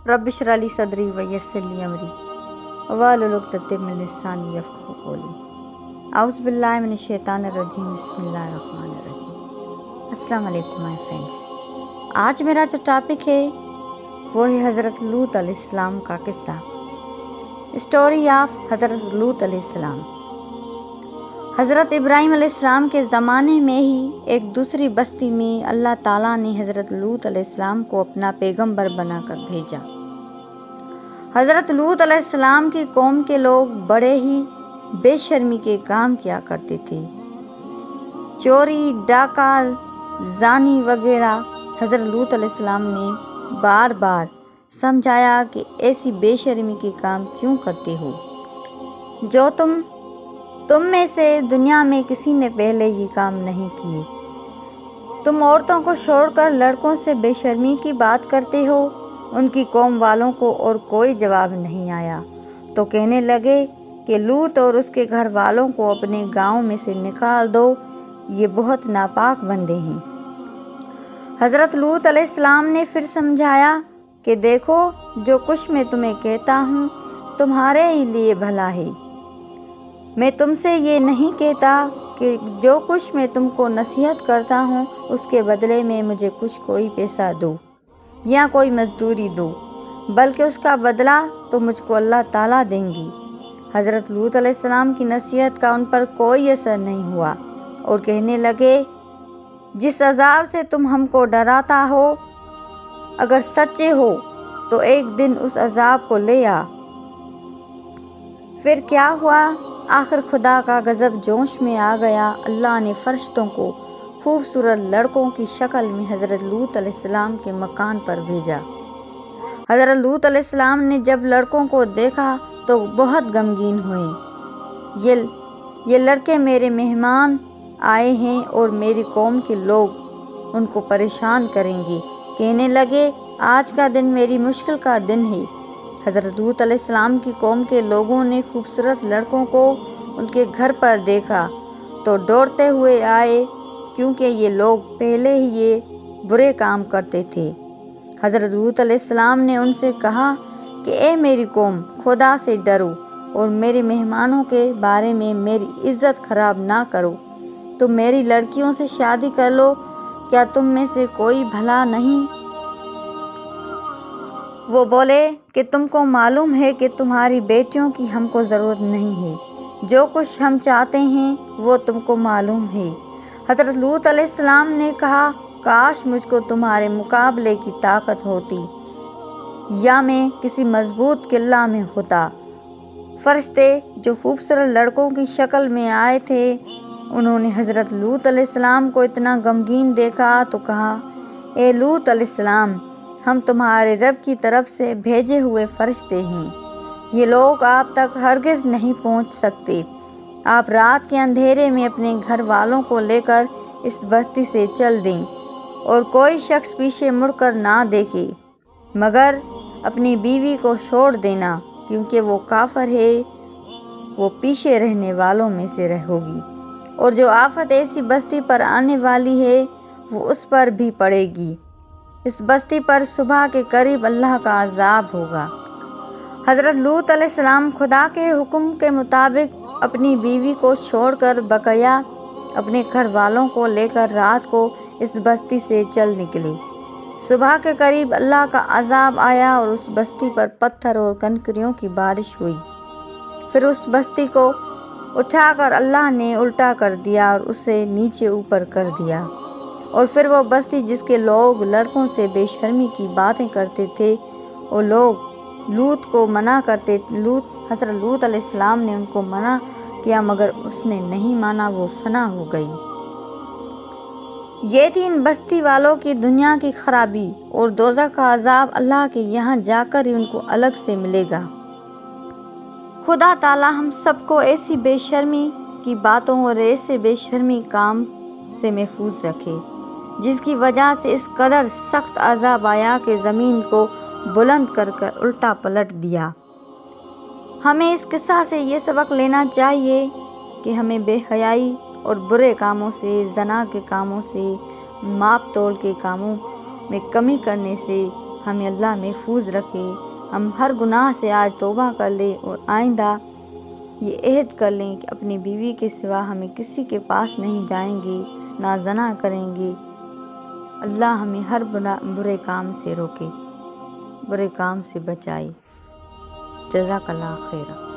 रब इश्रह ली सदरी व यस्सिर ली अमरी वाहलुल उक़दतम मिन लिसानी यफ़क़हू क़ौली। औज़ु बिल्लाहि मिनश शैतानिर रजीम। बिस्मिल्लाहिर रहमानिर रहीम। अस्सलाम वालेकुम माय फ्रेंड्स। आज मेरा जो टॉपिक है वो है हज़रत लूत अलैहिस्सलाम का किस्सा, स्टोरी ऑफ हज़रत लूत अलैहिस्सलाम। हज़रत इब्राहीम अलैहिस्सलाम के ज़माने में ही एक दूसरी बस्ती में अल्लाह ताला ने हज़रत लूत अलैहिस्सलाम को अपना पैगंबर बनाकर भेजा। हज़रत लूत अलैहिस्सलाम की कौम के लोग बड़े ही बेशर्मी के काम किया करते थे, चोरी, डाका, जानी वगैरह। हज़रत लूत अलैहिस्सलाम ने बार बार समझाया कि ऐसी बेशर्मी के काम क्यों करते हो, जो तुम में से दुनिया में किसी ने पहले ये काम नहीं किए। तुम औरतों को छोड़कर लड़कों से बेशर्मी की बात करते हो। उनकी कौम वालों को और कोई जवाब नहीं आया तो कहने लगे कि लूत और उसके घर वालों को अपने गांव में से निकाल दो, ये बहुत नापाक बंदे हैं। हज़रत लूत अलैहिस्सलाम ने फिर समझाया कि देखो, जो कुछ मैं तुम्हें कहता हूँ तुम्हारे ही लिए भला है। मैं तुमसे ये नहीं कहता कि जो कुछ मैं तुमको नसीहत करता हूँ उसके बदले में मुझे कोई पैसा दो या कोई मजदूरी दो, बल्कि उसका बदला तो मुझको अल्लाह ताला देंगी। हज़रत लूत अलैहिस्सलाम की नसीहत का उन पर कोई असर नहीं हुआ और कहने लगे, जिस अजाब से तुम हमको डराता हो, अगर सच्चे हो तो एक दिन उस अजाब को ले आ। फिर क्या हुआ? आखिर खुदा का गज़ब जोश में आ गया। अल्लाह ने फरिश्तों को खूबसूरत लड़कों की शक्ल में हज़रत लूत अलैहिस्सलाम के मकान पर भेजा। हज़रत लूत अलैहिस्सलाम ने जब लड़कों को देखा तो बहुत गमगीन हुए। ये लड़के मेरे मेहमान आए हैं और मेरी कौम के लोग उनको परेशान करेंगे। कहने लगे, आज का दिन मेरी मुश्किल का दिन है। हज़रत लूत अलैहिस्सलाम की कौम के लोगों ने खूबसूरत लड़कों को उनके घर पर देखा तो दौड़ते हुए आए, क्योंकि ये लोग पहले ही ये बुरे काम करते थे। हज़रत लूत अलैहिस्सलाम ने उनसे कहा कि ए मेरी कौम, खुदा से डरो और मेरे मेहमानों के बारे में मेरी इज़्ज़त ख़राब ना करो। तुम मेरी लड़कियों से शादी कर लो, क्या तुम में से कोई भला नहीं? वो बोले कि तुमको मालूम है कि तुम्हारी बेटियों की हमको ज़रूरत नहीं है। जो कुछ हम चाहते हैं वो तुमको मालूम है। हज़रत लूत अलैहिस्सलाम ने कहा, काश मुझको तुम्हारे मुकाबले की ताकत होती या मैं किसी मजबूत किला में होता। फरिश्ते जो खूबसूरत लड़कों की शक्ल में आए थे, उन्होंने हज़रत लूत अलैहिस्सलाम को इतना गमगीन देखा तो कहा, ए लूत अलैहिस्सलाम, हम तुम्हारे रब की तरफ से भेजे हुए फरिश्ते हैं। ये लोग आप तक हरगिज़ नहीं पहुंच सकते। आप रात के अंधेरे में अपने घर वालों को लेकर इस बस्ती से चल दें और कोई शख्स पीछे मुड़कर ना देखे, मगर अपनी बीवी को छोड़ देना, क्योंकि वो काफिर है। वो पीछे रहने वालों में से होगी और जो आफत ऐसी बस्ती पर आने वाली है वो उस पर भी पड़ेगी। इस बस्ती पर सुबह के करीब अल्लाह का अजाब होगा। हज़रत लूत अलैहिस्सलाम खुदा के हुक्म के मुताबिक अपनी बीवी को छोड़कर बकया अपने घर वालों को लेकर रात को इस बस्ती से चल निकले। सुबह के करीब अल्लाह का अजाब आया और उस बस्ती पर पत्थर और कंकरियों की बारिश हुई। फिर उस बस्ती को उठाकर अल्लाह ने उल्टा कर दिया और उसे नीचे ऊपर कर दिया। और फिर वो बस्ती जिसके लोग लड़कों से बेशर्मी की बातें करते थे, वो लोग लूत को मना करते। हज़रत लूत अलैहिस्सलाम ने उनको मना किया, मगर उसने नहीं माना, वो फना हो गई। ये थी इन बस्ती वालों की दुनिया की खराबी और दोज़ख का अजाब अल्लाह के यहाँ जाकर ही उनको अलग से मिलेगा। खुदा ताला हम सबको ऐसी बेशर्मी की बातों और ऐसे बेशर्मी काम से महफूज रखे, जिसकी वजह से इस कदर सख्त अजाब आया कि ज़मीन को बुलंद कर उल्टा पलट दिया। हमें इस किस्सा से ये सबक लेना चाहिए कि हमें बेहयाई और बुरे कामों से, ज़ना के कामों से, माप तोल के कामों में कमी करने से ہمیں اللہ محفوظ رکھے۔ ہم ہر گناہ سے آج توبہ کر لیں اور آئندہ یہ عہد کر لیں کہ اپنی بیوی کے سوا ہمیں کسی کے پاس نہیں جائیں گے، نہ زنا کریں گے۔ اللہ ہمیں ہر برے کام سے روکے، برے کام سے بچائے۔ جزاک اللہ خیرہ۔